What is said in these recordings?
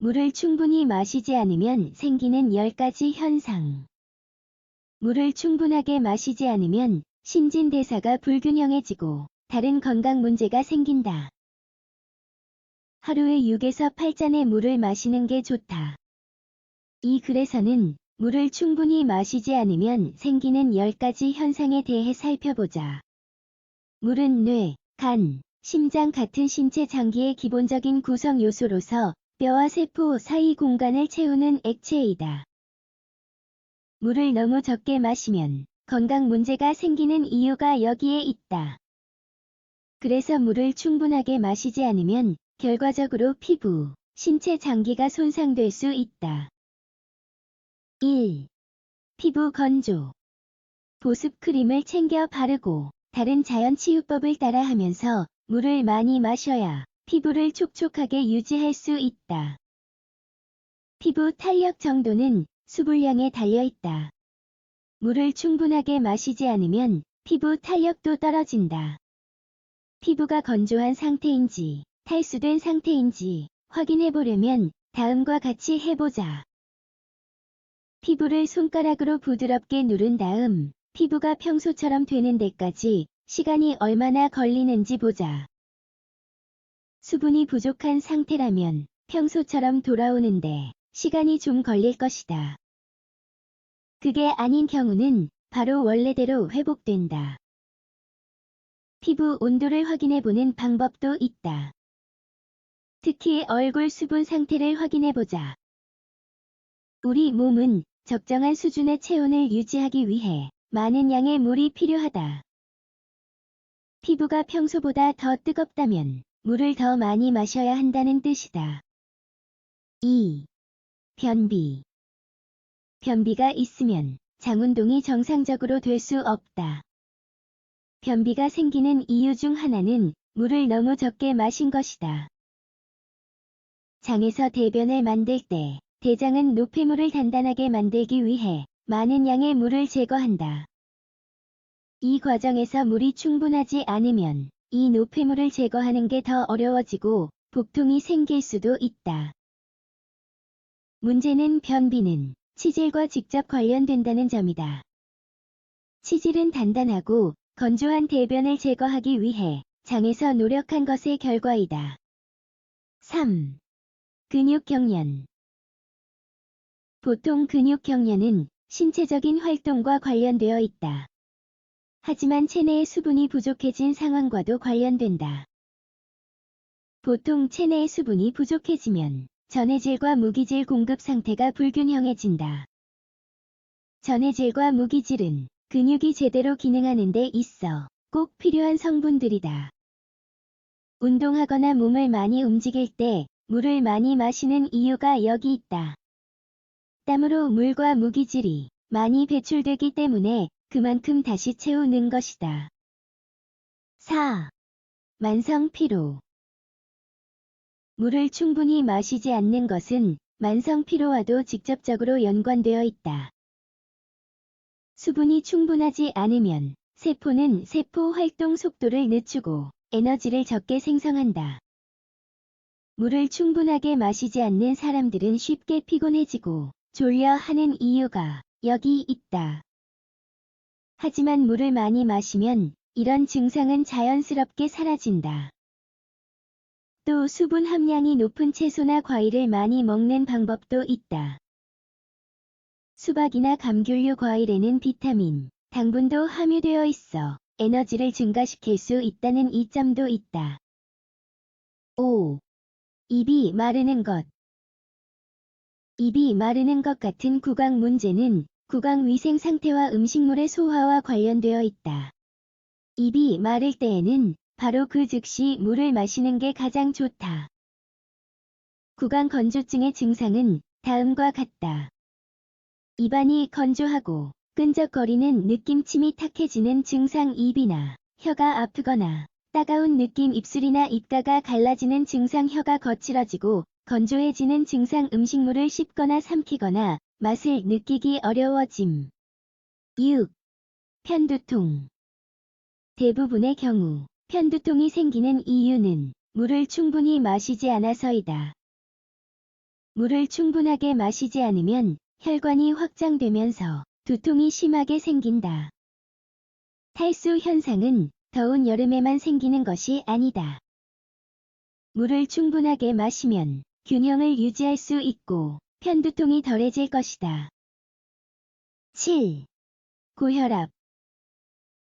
물을 충분히 마시지 않으면 생기는 10가지 현상. 물을 충분하게 마시지 않으면 신진대사가 불균형해지고 다른 건강 문제가 생긴다. 하루에 6에서 8잔의 물을 마시는 게 좋다. 이 글에서는 물을 충분히 마시지 않으면 생기는 10가지 현상에 대해 살펴보자. 물은 뇌, 간, 심장 같은 신체 장기의 기본적인 구성 요소로서 뼈와 세포 사이 공간을 채우는 액체이다. 물을 너무 적게 마시면 건강 문제가 생기는 이유가 여기에 있다. 그래서 물을 충분하게 마시지 않으면 결과적으로 피부, 신체 장기가 손상될 수 있다. 1. 피부 건조. 보습 크림을 챙겨 바르고 다른 자연 치유법을 따라 하면서 물을 많이 마셔야 피부를 촉촉하게 유지할 수 있다. 피부 탄력 정도는 수분량에 달려있다. 물을 충분하게 마시지 않으면 피부 탄력도 떨어진다. 피부가 건조한 상태인지 탈수된 상태인지 확인해보려면 다음과 같이 해보자. 피부를 손가락으로 부드럽게 누른 다음 피부가 평소처럼 되는 데까지 시간이 얼마나 걸리는지 보자. 수분이 부족한 상태라면 평소처럼 돌아오는데 시간이 좀 걸릴 것이다. 그게 아닌 경우는 바로 원래대로 회복된다. 피부 온도를 확인해보는 방법도 있다. 특히 얼굴 수분 상태를 확인해보자. 우리 몸은 적정한 수준의 체온을 유지하기 위해 많은 양의 물이 필요하다. 피부가 평소보다 더 뜨겁다면 물을 더 많이 마셔야 한다는 뜻이다. 2. 변비. 변비가 있으면 장운동이 정상적으로 될 수 없다. 변비가 생기는 이유 중 하나는 물을 너무 적게 마신 것이다. 장에서 대변을 만들 때 대장은 노폐물을 단단하게 만들기 위해 많은 양의 물을 제거한다. 이 과정에서 물이 충분하지 않으면 이 노폐물을 제거하는 게 더 어려워지고 복통이 생길 수도 있다. 문제는 변비는 치질과 직접 관련된다는 점이다. 치질은 단단하고 건조한 대변을 제거하기 위해 장에서 노력한 것의 결과이다. 3. 근육경련. 보통 근육경련은 신체적인 활동과 관련되어 있다. 하지만 체내의 수분이 부족해진 상황과도 관련된다. 보통 체내의 수분이 부족해지면 전해질과 무기질 공급 상태가 불균형해진다. 전해질과 무기질은 근육이 제대로 기능하는 데 있어 꼭 필요한 성분들이다. 운동하거나 몸을 많이 움직일 때 물을 많이 마시는 이유가 여기 있다. 땀으로 물과 무기질이 많이 배출되기 때문에 그만큼 다시 채우는 것이다. 4. 만성 피로. 물을 충분히 마시지 않는 것은 만성 피로와도 직접적으로 연관되어 있다. 수분이 충분하지 않으면 세포는 세포 활동 속도를 늦추고 에너지를 적게 생성한다. 물을 충분하게 마시지 않는 사람들은 쉽게 피곤해지고 졸려 하는 이유가 여기 있다. 하지만 물을 많이 마시면 이런 증상은 자연스럽게 사라진다. 또 수분 함량이 높은 채소나 과일을 많이 먹는 방법도 있다. 수박이나 감귤류 과일에는 비타민, 당분도 함유되어 있어 에너지를 증가시킬 수 있다는 이점도 있다. 5. 입이 마르는 것. 입이 마르는 것 같은 구강 문제는 구강 위생 상태와 음식물의 소화와 관련되어 있다. 입이 마를 때에는 바로 그 즉시 물을 마시는 게 가장 좋다. 구강 건조증의 증상은 다음과 같다. 입안이 건조하고 끈적거리는 느낌, 침이 탁해지는 증상, 입이나 혀가 아프거나 따가운 느낌, 입술이나 입가가 갈라지는 증상, 혀가 거칠어지고 건조해지는 증상, 음식물을 씹거나 삼키거나 맛을 느끼기 어려워짐. 6. 편두통. 대부분의 경우 편두통이 생기는 이유는 물을 충분히 마시지 않아서이다. 물을 충분하게 마시지 않으면 혈관이 확장되면서 두통이 심하게 생긴다. 탈수 현상은 더운 여름에만 생기는 것이 아니다. 물을 충분하게 마시면 균형을 유지할 수 있고 편두통이 덜해질 것이다. 7. 고혈압.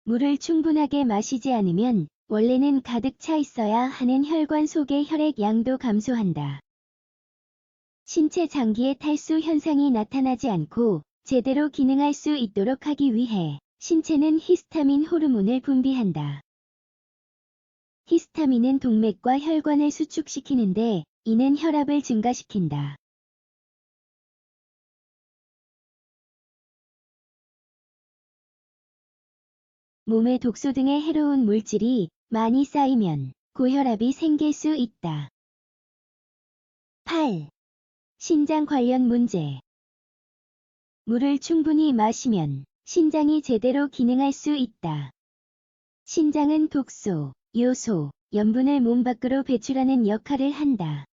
물을 충분하게 마시지 않으면 원래는 가득 차 있어야 하는 혈관 속의 혈액 양도 감소한다. 신체 장기의 탈수 현상이 나타나지 않고 제대로 기능할 수 있도록 하기 위해 신체는 히스타민 호르몬을 분비한다. 히스타민은 동맥과 혈관을 수축시키는데 이는 혈압을 증가시킨다. 몸에 독소 등의 해로운 물질이 많이 쌓이면 고혈압이 생길 수 있다. 8. 신장 관련 문제. 물을 충분히 마시면 신장이 제대로 기능할 수 있다. 신장은 독소, 요소, 염분을 몸 밖으로 배출하는 역할을 한다.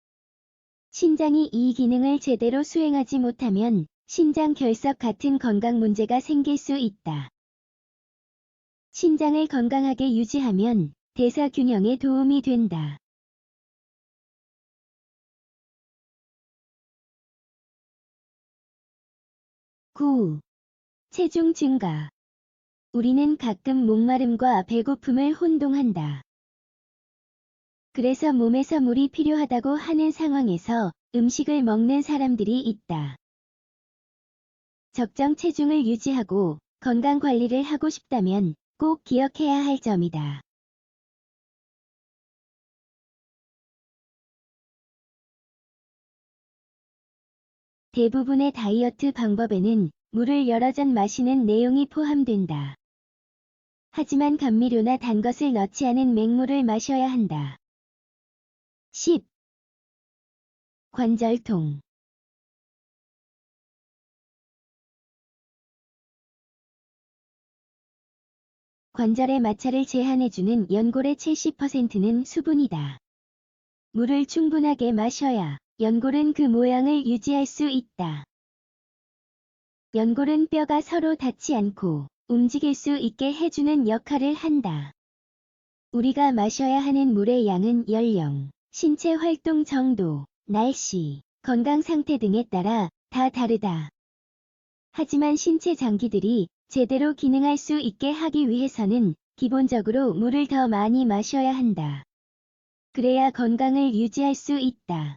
신장이 이 기능을 제대로 수행하지 못하면 신장 결석 같은 건강 문제가 생길 수 있다. 신장을 건강하게 유지하면 대사 균형에 도움이 된다. 9. 체중 증가. 우리는 가끔 목마름과 배고픔을 혼동한다. 그래서 몸에서 물이 필요하다고 하는 상황에서 음식을 먹는 사람들이 있다. 적정 체중을 유지하고 건강 관리를 하고 싶다면 꼭 기억해야 할 점이다. 대부분의 다이어트 방법에는 물을 여러 잔 마시는 내용이 포함된다. 하지만 감미료나 단 것을 넣지 않은 맹물을 마셔야 한다. 10. 관절통. 관절의 마찰을 제한해주는 연골의 70%는 수분이다. 물을 충분하게 마셔야 연골은 그 모양을 유지할 수 있다. 연골은 뼈가 서로 닿지 않고 움직일 수 있게 해주는 역할을 한다. 우리가 마셔야 하는 물의 양은 연령, 신체 활동 정도, 날씨, 건강 상태 등에 따라 다 다르다. 하지만 신체 장기들이 제대로 기능할 수 있게 하기 위해서는 기본적으로 물을 더 많이 마셔야 한다. 그래야 건강을 유지할 수 있다.